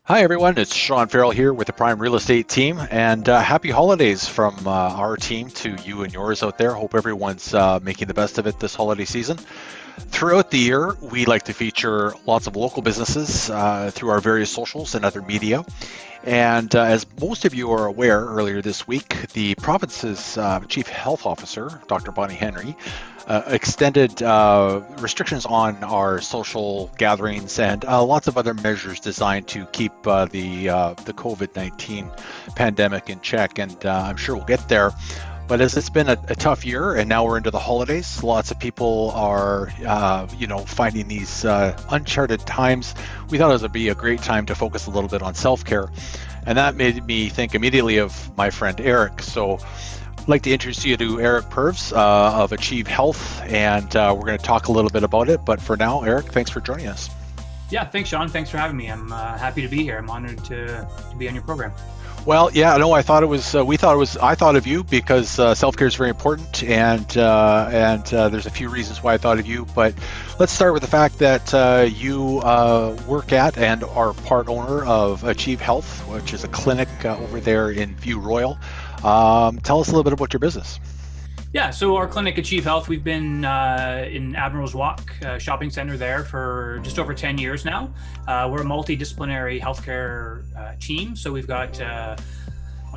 Hi everyone, it's Sean Farrell here with the Prime Real Estate team, and happy holidays from our team to you and yours out there. Hope everyone's making the best of it this holiday season. Throughout the year, we like to feature lots of local businesses through our various socials and other media. And as most of you are aware, earlier this week, the province's Chief Health Officer, Dr. Bonnie Henry, extended restrictions on our social gatherings and lots of other measures designed to keep the COVID-19 pandemic in check. And I'm sure we'll get there. But as it's been a tough year, and now we're into the holidays, lots of people are, finding these uncharted times. We thought it would be a great time to focus a little bit on self-care, and that made me think immediately of my friend Eric. So I'd like to introduce you to Eric Perves of Achieve Health, and we're going to talk a little bit about it. But for now, Eric, thanks for joining us. Yeah, thanks, Sean. Thanks for having me. I'm happy to be here. I'm honored to be on your program. Well, yeah, no, I thought it was. I thought of you because self-care is very important, and there's a few reasons why I thought of you. But let's start with the fact that you work at and are part owner of Achieve Health, which is a clinic over there in View Royal. Tell us a little bit about your business. Yeah, so our clinic, Achieve Health, we've been in Admirals Walk shopping center there for just over 10 years now. We're a multidisciplinary healthcare team, so we've got a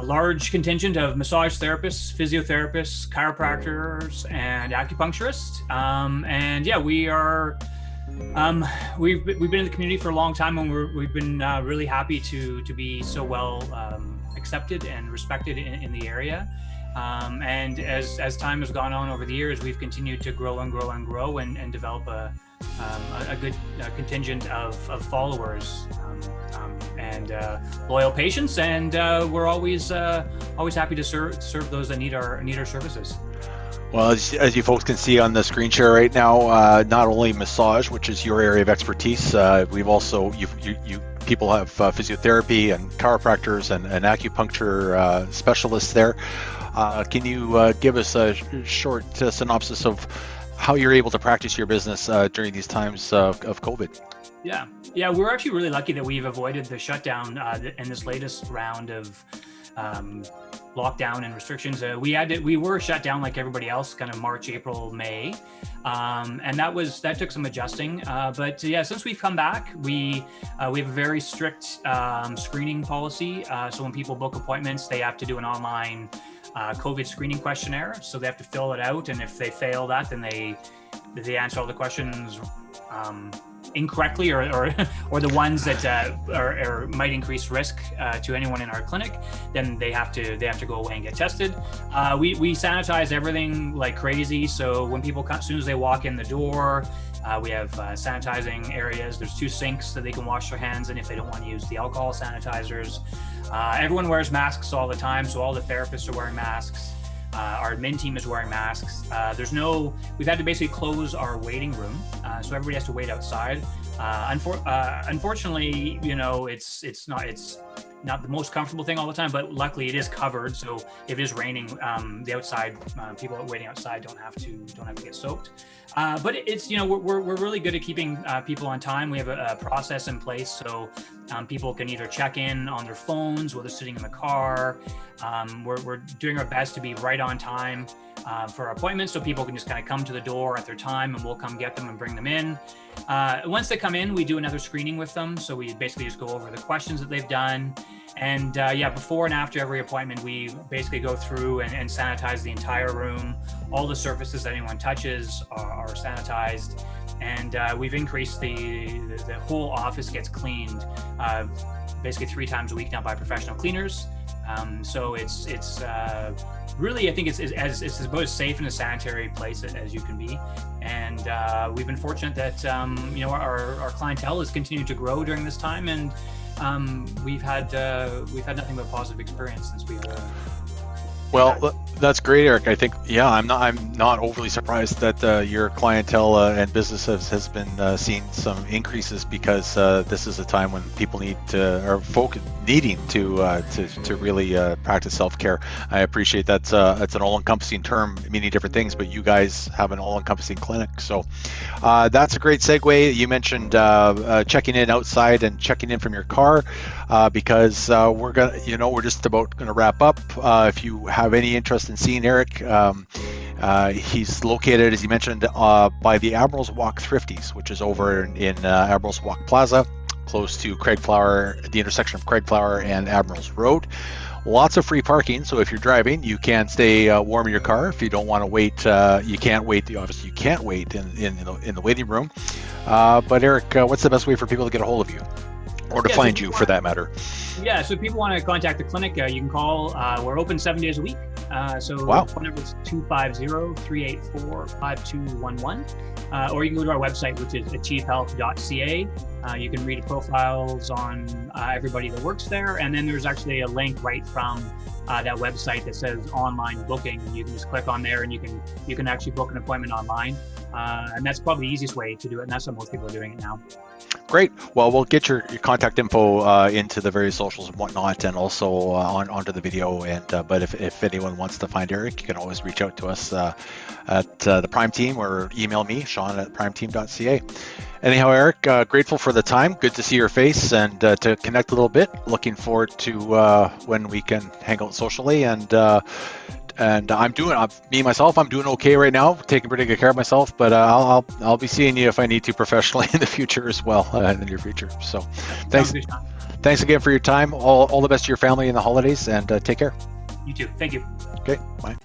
large contingent of massage therapists, physiotherapists, chiropractors, and acupuncturists. And yeah, we are we've been in the community for a long time, and we've been really happy to be so well accepted and respected in the area. And as time has gone on over the years, we've continued to grow and develop a good contingent of followers and loyal patients, and we're always happy to serve those that need our services. Well, as you folks can see on the screen share right now, not only massage, which is your area of expertise, we've also people have physiotherapy and chiropractors and acupuncture specialists there. Can you give us a short synopsis of how you're able to practice your business during these times of COVID? Yeah, we're actually really lucky that we've avoided the shutdown in this latest round of lockdown and restrictions. We were shut down like everybody else, kind of March, April, May, and that took some adjusting. But yeah, since we've come back, we have a very strict screening policy. So when people book appointments, they have to do an online COVID screening questionnaire. So they have to fill it out, and if they fail that, then they answer all the questions incorrectly, or the ones that might increase risk to anyone in our clinic, then they have to go away and get tested. We sanitize everything like crazy. So when people come, as soon as they walk in the door, we have sanitizing areas. There's 2 sinks that they can wash their hands in if they don't want to use the alcohol sanitizers. Everyone wears masks all the time, so all the therapists are wearing masks. Our admin team is wearing masks. We've had to basically close our waiting room, so everybody has to wait outside. Unfortunately, it's not the most comfortable thing all the time, but luckily it is covered. So if it is raining, the outside people waiting outside don't have to get soaked. But it's we're really good at keeping people on time. We have a process in place, so people can either check in on their phones while they're sitting in the car. We're doing our best to be right on time for our appointments, so people can just kind of come to the door at their time, and we'll come get them and bring them in. Once they come in, we do another screening with them. So we basically just go over the questions that they've done. And before and after every appointment, we basically go through and sanitize the entire room. All the surfaces that anyone touches are sanitized. And we've increased the whole office gets cleaned basically 3 times a week now by professional cleaners. So it's really, I think it's about as safe and a sanitary place as you can be. And we've been fortunate that our clientele has continued to grow during this time, and we've had nothing but positive experience since we. Well, That's great, Eric. I think, yeah, I'm not overly surprised that your clientele and business has been seeing some increases, because this is a time when people need to, or folk needing to really practice self-care. I appreciate that's it's an all-encompassing term, meaning different things, but you guys have an all-encompassing clinic. So that's a great segue. You mentioned checking in outside and checking in from your car, because we're just about gonna wrap up. If you have any interest in seeing Eric, he's located, as you mentioned, by the Admirals Walk Thrifties, which is over in Admirals Walk Plaza, close to 𝚂𝚑𝚊𝚛𝚎, the intersection of 𝚂𝚑𝚊𝚘 and Admirals Road. Lots of free parking, so if you're driving, you can stay warm in your car. If you don't want to wait, you can't wait. Obviously, you can't wait in the waiting room. But Eric, what's the best way for people to get a hold of you, or to find you, for that matter? Yeah, so if people want to contact the clinic, you can call. We're open 7 days a week. So Wow. the phone number is 250-384-5211. Or you can go to our website, which is 𝚂𝚑𝚊𝚛𝚎. You can read profiles on everybody that works there. And then there's actually a link right from that website that says online booking. You can just click on there and you can actually book an appointment online. And that's probably the easiest way to do it. And that's how most people are doing it now. Great. Well, we'll get your contact info into the various socials and whatnot, and also onto the video. And but if anyone wants to find Eric, you can always reach out to us at the Prime Team, or email me, Sean@primeteam.ca. Anyhow, Eric, grateful for the time. Good to see your face and to connect a little bit. Looking forward to when we can hang out socially. And I'm doing okay right now, taking pretty good care of myself. But I'll be seeing you if I need to professionally in the future as well, in the near future. So, thanks again for your time. All the best to your family in the holidays, and take care. You too. Thank you. Okay, bye.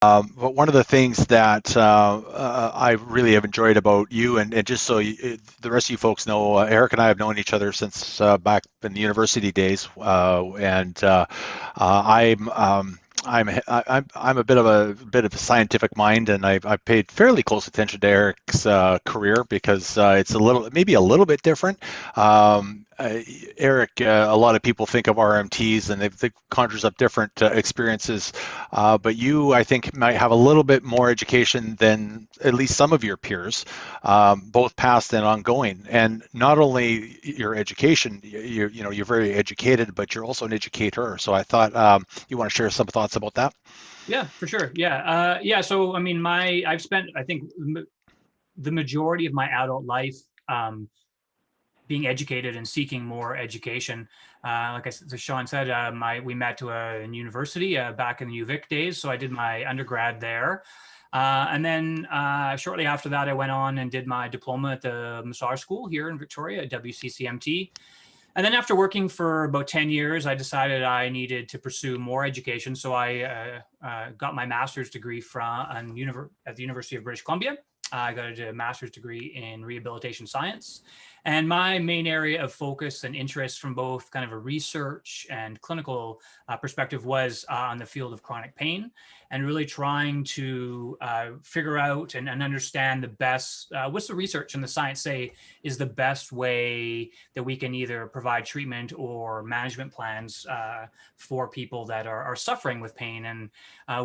But one of the things that I really have enjoyed about you, and just so the rest of you folks know, Eric and I have known each other since back in the university days, and I'm a bit of a scientific mind, and I've paid fairly close attention to Eric's career because it's maybe a little bit different. Eric, a lot of people think of RMTs and they conjures up different experiences, but you, I think, might have a little bit more education than at least some of your peers, both past and ongoing. And not only your education, you're very educated, but you're also an educator. So I thought you want to share some thoughts about that. Yeah, for sure. Yeah. So, I mean, I've spent, I think, the majority of my adult life being educated and seeking more education. Like Sean said, we met to in university back in the UVic days. So I did my undergrad there. And then shortly after that, I went on and did my diploma at the massage school here in Victoria at WCCMT. And then after working for about 10 years, I decided I needed to pursue more education. So I got my master's degree at the University of British Columbia. I got a master's degree in rehabilitation science. And my main area of focus and interest from both kind of a research and clinical perspective was on the field of chronic pain, and really trying to figure out and understand the best, what's the research and the science say is the best way that we can either provide treatment or management plans for people that are suffering with pain. And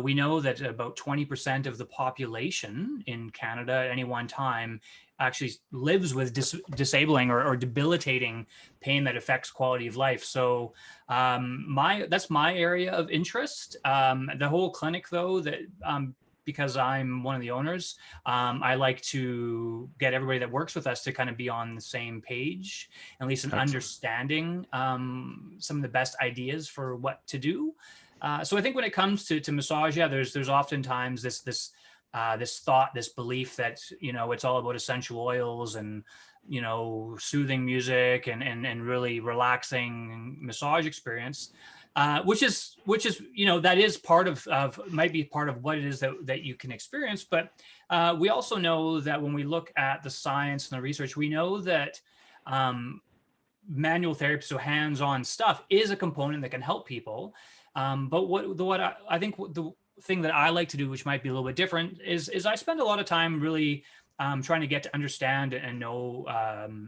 we know that about 20% of the population in Canada at any one time actually lives with disabling or debilitating pain that affects quality of life. So that's my area of interest. The whole clinic, though, that because I'm one of the owners, I like to get everybody that works with us to kind of be on the same page, at least in understanding some of the best ideas for what to do. So I think when it comes to massage, yeah, there's oftentimes this thought, this belief that, it's all about essential oils and, soothing music and really relaxing massage experience, which is, that is part of might be part of what it is that you can experience. But we also know that when we look at the science and the research, we know that manual therapy, so hands-on stuff, is a component that can help people. But what I think the thing that I like to do, which might be a little bit different, is I spend a lot of time really trying to get to understand and know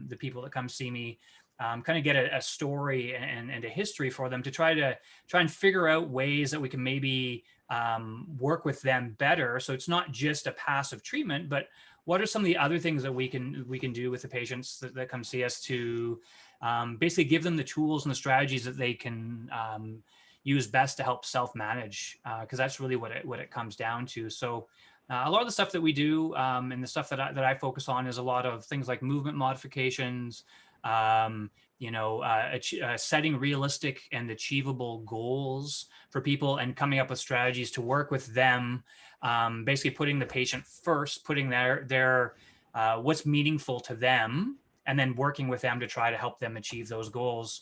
the people that come see me, kind of get a story and a history for them to try and figure out ways that we can maybe work with them better. So it's not just a passive treatment, but what are some of the other things that we can do with the patients that come see us to basically give them the tools and the strategies that they can use best to help self-manage, because that's really what it comes down to. So a lot of the stuff that we do and the stuff that I focus on is a lot of things like movement modifications, setting realistic and achievable goals for people and coming up with strategies to work with them, basically putting the patient first, putting their what's meaningful to them, and then working with them to try to help them achieve those goals.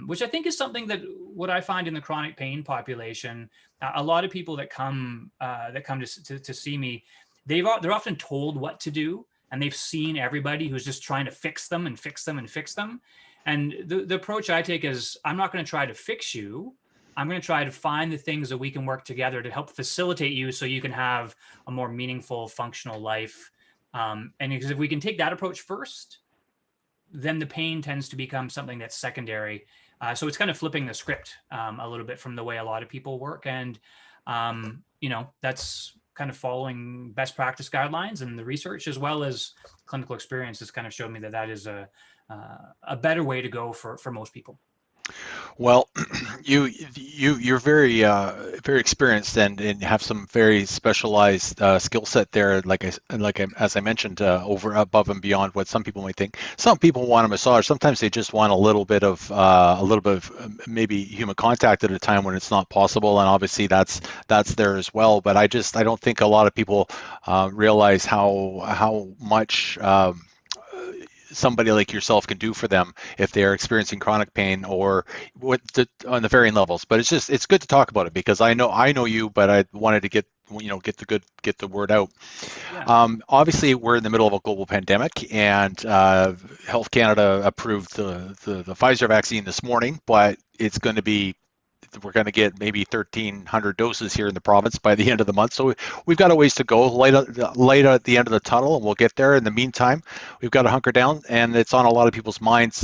Which I think is something that what I find in the chronic pain population, a lot of people that come to see me, they're often told what to do, and they've seen everybody who's just trying to fix them and fix them and fix them. And the approach I take is, I'm not going to try to fix you. I'm going to try to find the things that we can work together to help facilitate you so you can have a more meaningful, functional life. And because if we can take that approach first, then the pain tends to become something that's secondary. So it's kind of flipping the script a little bit from the way a lot of people work. And, that's kind of following best practice guidelines, and the research as well as clinical experience has kind of showed me that is a better way to go for most people. Well, you're very very experienced and have some very specialized skill set there. As I mentioned, over above and beyond what some people might think. Some people want a massage. Sometimes they just want a little bit of maybe human contact at a time when it's not possible, and obviously that's there as well. But I don't think a lot of people realize how much somebody like yourself can do for them if they are experiencing chronic pain or on the varying levels. But it's good to talk about it, because I know you, but I wanted to get get the word out. Yeah. Obviously, we're in the middle of a global pandemic, and Health Canada approved the Pfizer vaccine this morning, but we're going to get maybe 1,300 doses here in the province by the end of the month. So we've got a ways to go, light at the end of the tunnel, and we'll get there. In the meantime, we've got to hunker down, and it's on a lot of people's minds